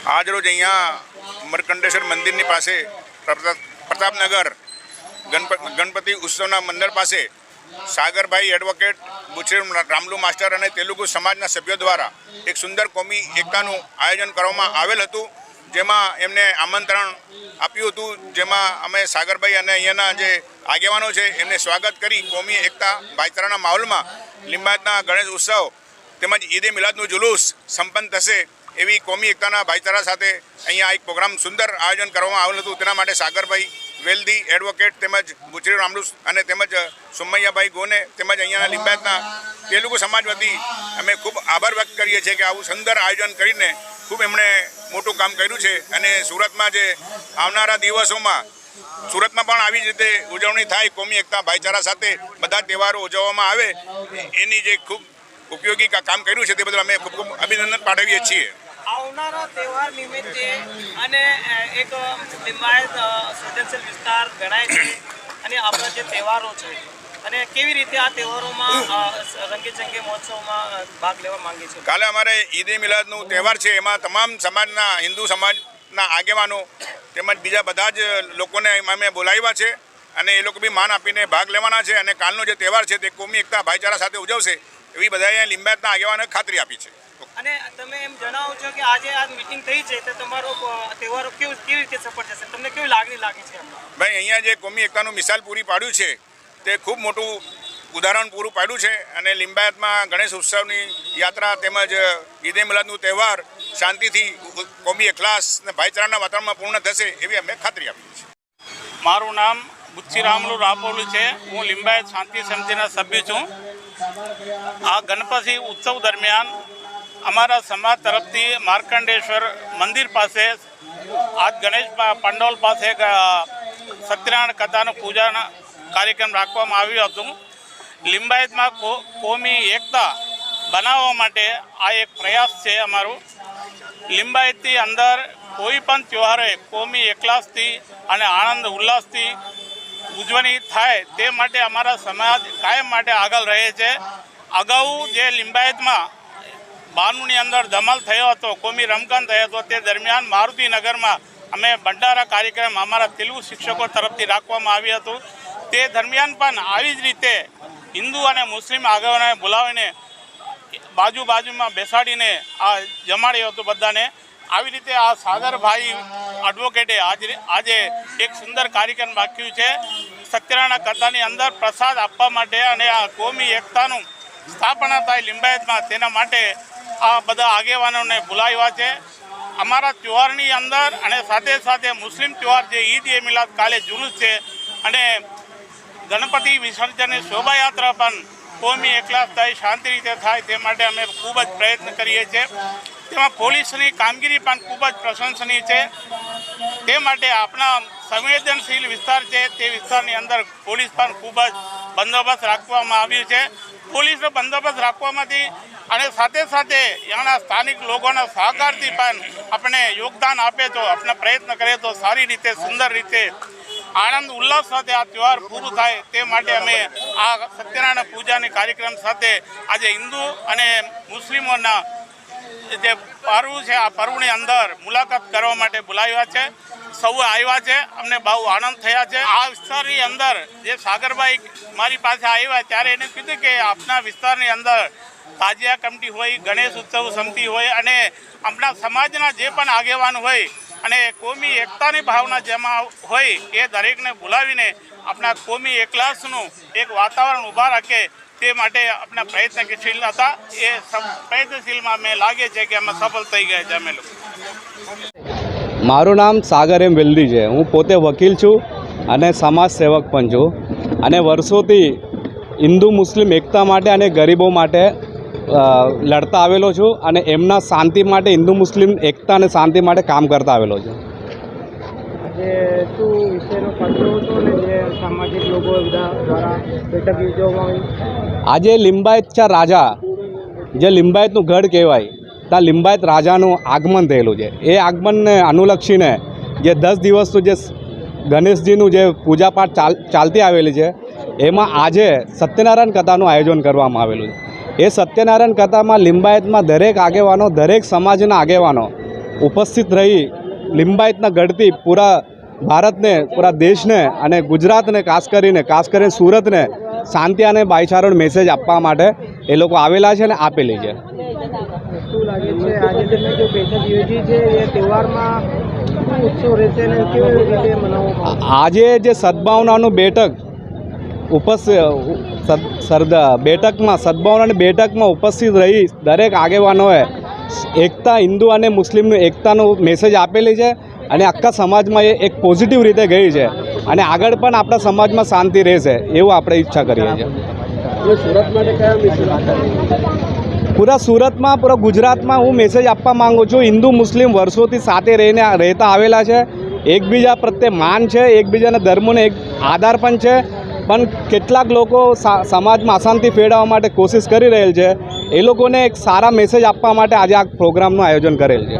આજરોજ અહીંયા મરકંડેશ્વર મંદિરની પાસે પ્રતાપનગર ગણપતિ ઉત્સવના મંદિર પાસે સાગરભાઈ એડવોકેટ બુચેરામ રામલુ માસ્ટર અને તેલુગુ સમાજના સભ્યો દ્વારા એક સુંદર કોમી એકતાનું આયોજન કરવામાં આવેલ હતું, જેમાં એમને આમંત્રણ આપ્યું હતું, જેમાં અમે સાગરભાઈ અને અહીંયાના જે આગેવાનો છે એમને સ્વાગત કરી કોમી એકતા ભાઈચારાના માહોલમાં લિંબાયતના ગણેશ ઉત્સવ તેમજ ઈદે મિલાદનું જુલુસ સંપન્ન થશે એવી કોમી એકતાના ભાઈચારા સાથે અહીંયા એક પ્રોગ્રામ સુંદર આયોજન કરવામાં આવેલું હતું। તેના માટે સાગરભાઈ વેલદી એડવોકેટ તેમજ બુચેરામ રામલુ અને તેમજ સોમૈયાભાઈ ગોને તેમજ અહીંયાના લિંબાયતના તેલુગુ સમાજ વતી અમે ખૂબ આભાર વ્યક્ત કરીએ છીએ કે આવું સુંદર આયોજન કરીને ખૂબ એમણે મોટું કામ કર્યું છે અને સુરતમાં જે આવનારા દિવસોમાં સુરતમાં પણ આવી જ રીતે ઉજવણી થાય, કોમી એકતા ભાઈચારા સાથે બધા તહેવારો ઉજવવામાં આવે એની જે ખૂબ ઉપયોગી કામ કર્યું છે તે બદલ અમે ખૂબ ખૂબ અભિનંદન પાઠવીએ છીએ। આવનારા તહેવાર નિમિત્તે અને એક લિંબાયત સર્જનશીલ વિસ્તાર ગણાય છે અને આપણા જે તહેવારો છે અને કેવી રીતે આ તહેવારોમાં રંગેચંગે મહોત્સવમાં ભાગ લેવા માંગે છે। કાલે અમારે ઈદે મિલાદનું તહેવાર છે, એમાં તમામ સમાજના હિન્દુ સમાજના આગેવાનો તેમજ બીજા બધા જ લોકોને અમે બોલાવ્યા છે અને એ લોકો બી માન આપીને ભાગ લેવાના છે અને કાલનો જે તહેવાર છે તે કોમી એકતા ભાઈચારા સાથે ઉજવશે એવી બધાએ લિંબાયતના આગેવાનોએ ખાતરી આપી છે। અને તમે એમ જણાવો છો કે આજે આ મીટિંગ થઈ છે તો તમારો તહેવારો કેવી રીતે સફળ જશે, તમને કેવી લાગણી લાગે છે? ભાઈ અહીંયા જે કોમી એકતાનું મિસાલ પૂરી પાડ્યું છે તે ખૂબ મોટું ઉદાહરણ પૂરું પાડ્યું છે અને લિંબાયતમાં ગણેશ ઉત્સવની યાત્રા તેમજ ઈદે મિલાદનું તહેવાર શાંતિથી કોમી એકલાસ અને ભાઈચારાના વાતાવરણમાં પૂર્ણ થશે એવી અમે ખાતરી આપી છે। મારું નામ બુચ્ચીરામલુ રાપોલુ છે, હું લિંબાયત શાંતિ સમિતિના સભ્ય છું। આ ગણપતિ ઉત્સવ દરમિયાન અમારા સમાજ તરફથી માર્કંડેશ્વર મંદિર પાસે આજ ગણેશ પંડોલ પાસે સત્યનારાયણ કથાનું પૂજાના કાર્યક્રમ રાખવામાં આવ્યું હતું। લિંબાયતમાં કોમી એકતા બનાવવા માટે આ એક પ્રયાસ છે અમારું। લિંબાયતની અંદર કોઈ પણ તહેવારે કોમી એકલાસથી અને આનંદ ઉલ્લાસથી ઉજવણી થાય તે માટે અમારા સમાજ કાયમ માટે આગળ રહે છે। અગાઉ જે લિંબાયતમાં 92ની અંદર ધમાલ થયો હતો, કોમી રમખાણ થયો હતો, તે દરમિયાન મારુતિનગરમાં અમે ભંડારા કાર્યક્રમ અમારા તેલુગુ શિક્ષકો તરફથી રાખવામાં આવ્યું હતું। તે દરમિયાન પણ આવી જ રીતે હિન્દુ અને મુસ્લિમ આગેવાનોને બોલાવીને બાજુમાં બેસાડીને આ જમાડ્યો હતો બધાને। આવી રીતે આ સાગરભાઈ એડવોકેટે આજે એક સુંદર કાર્યક્રમ રાખ્યું છે સત્યનારાયણ કથાની અંદર પ્રસાદ આપવા માટે અને આ કોમી એકતાનું સ્થાપના થાય લિંબાયતમાં તેના માટે આ બધા આગેવાનોને બોલાવ્યા છે। અમારા તહેવારની અંદર અને સાથે સાથે મુસ્લિમ તહેવાર જે ઈદ એ મિલાદ કાલે જુલુસ છે અને ગણપતિ વિસર્જનની શોભાયાત્રા પણ કોમી એકલાસ થાય, શાંતિ રીતે થાય તે માટે અમે ખૂબ જ પ્રયત્ન કરીએ છીએ। તેમાં પોલીસની કામગીરી પણ ખૂબ જ પ્રશંસનીય છે। તે માટે આપણા સંવેદનશીલ વિસ્તાર છે તે વિસ્તારની અંદર પોલીસ પણ ખૂબ જ બંદોબસ્ત રાખવામાં આવ્યું છે। પોલીસનો બંદોબસ્ત રાખવામાંથી અને સાથે સાથે અહીંયાના સ્થાનિક લોકોના સહકારથી પણ આપણે યોગદાન આપે તો આપણે પ્રયત્ન કરીએ તો સારી રીતે સુંદર રીતે આનંદ ઉલ્લાસ સાથે આ તહેવાર પૂરું થાય તે માટે અમે આ સત્યનારાયણ પૂજાની કાર્યક્રમ સાથે આજે હિન્દુ અને મુસ્લિમોના જે પર્વ છે આ પર્વની અંદર મુલાકાત કરવા માટે બોલાવ્યા છે। સૌ આવ્યા છે, અમને બહુ આનંદ થયા છે। આ વિસ્તારની અંદર જે સાગરભાઈ મારી પાસે આવ્યા ત્યારે એને કીધું કે આપણા વિસ્તારની અંદર તાજિયા કમિટી હોય, ગણેશ ઉત્સવ સમિતિ હોય અને આપણા સમાજના જે પણ આગેવાન હોય અને કોમી એકતાની ભાવના જેમાં હોય એ દરેકને બોલાવીને આપણા કોમી એકલાસનું એક વાતાવરણ ઊભા રાખે તે માટે આપણા પ્રયત્નશીલ હતા। એ પ્રયત્નશીલમાં મેં લાગે છે કે અમે સફળ થઈ ગયા છે અમે લોકો। મારું નામ સાગર એમ વેલદી છે, હું પોતે વકીલ છું અને સમાજ સેવક પણ છું અને વર્ષોથી હિન્દુ મુસ્લિમ એકતા માટે અને ગરીબો માટે લડતા આવેલો છું અને એમના શાંતિ માટે, હિન્દુ મુસ્લિમ એકતા અને શાંતિ માટે કામ કરતા આવેલો છું। આજે શું વિષયનો ખર્ચો હતો ને જે સામાજિક લોકો દ્વારા બેઠક યોજવામાં આવી? આજે લિંબાયતના રાજા જે લિંબાયતનું ગઢ કહેવાય ત્યાં લિંબાયત રાજાનું આગમન થયેલું છે। એ આગમનને અનુલક્ષીને જે 10 દિવસનું જે ગણેશજીનું જે પૂજાપાઠ ચાલતી આવેલી છે એમાં આજે સત્યનારાયણ કથાનું આયોજન કરવામાં આવેલું છે। એ સત્યનારાયણ કથામાં લિંબાયતમાં દરેક આગેવાનો, દરેક સમાજના આગેવાનો ઉપસ્થિત રહી લિંબાયતના ગઢથી પૂરા ભારતને પૂરા દેશને અને ગુજરાતને ખાસ કરીને સુરતને શાંતિ અને ભાઈચારાનો મેસેજ આપવા માટે એ લોકો આવેલા છે અને આપેલી છે. શું લાગે છે આજે તમે જો બેઠક યોજી છે એ તહેવારમાં ઉત્સવ રહેશે અને કેવી રીતે મનાવવામાં આજે જે સદભાવનાનું બેઠક સદભાવનાની બેઠકમાં ઉપસ્થિત રહી દરેક આગેવાનોએ એકતા હિન્દુ અને મુસ્લિમનું એકતાનો મેસેજ આપેલી છે અને આખા સમાજમાં એ એક પોઝિટિવ રીતે ગઈ છે અને આગળ પણ આપણા સમાજમાં શાંતિ રહેશે એવું આપણે ઈચ્છા કરીએ છીએ. સુરત માટે કયા મેસેજ પૂરા સુરતમાં પૂરા ગુજરાતમાં હું મેસેજ આપવા માગું છું. હિન્દુ મુસ્લિમ વર્ષોથી સાથે રહેતા આવેલા છે, એકબીજા પ્રત્યે માન છે, એકબીજાના ધર્મોને એક આધાર પણ છે, પણ કેટલાક લોકો સમાજમાં અશાંતિ ફેલાવવા માટે કોશિશ કરી રહેલ છે. એ લોકોને એક સારા મેસેજ આપવા માટે આજે આ પ્રોગ્રામનું આયોજન કરેલ છે.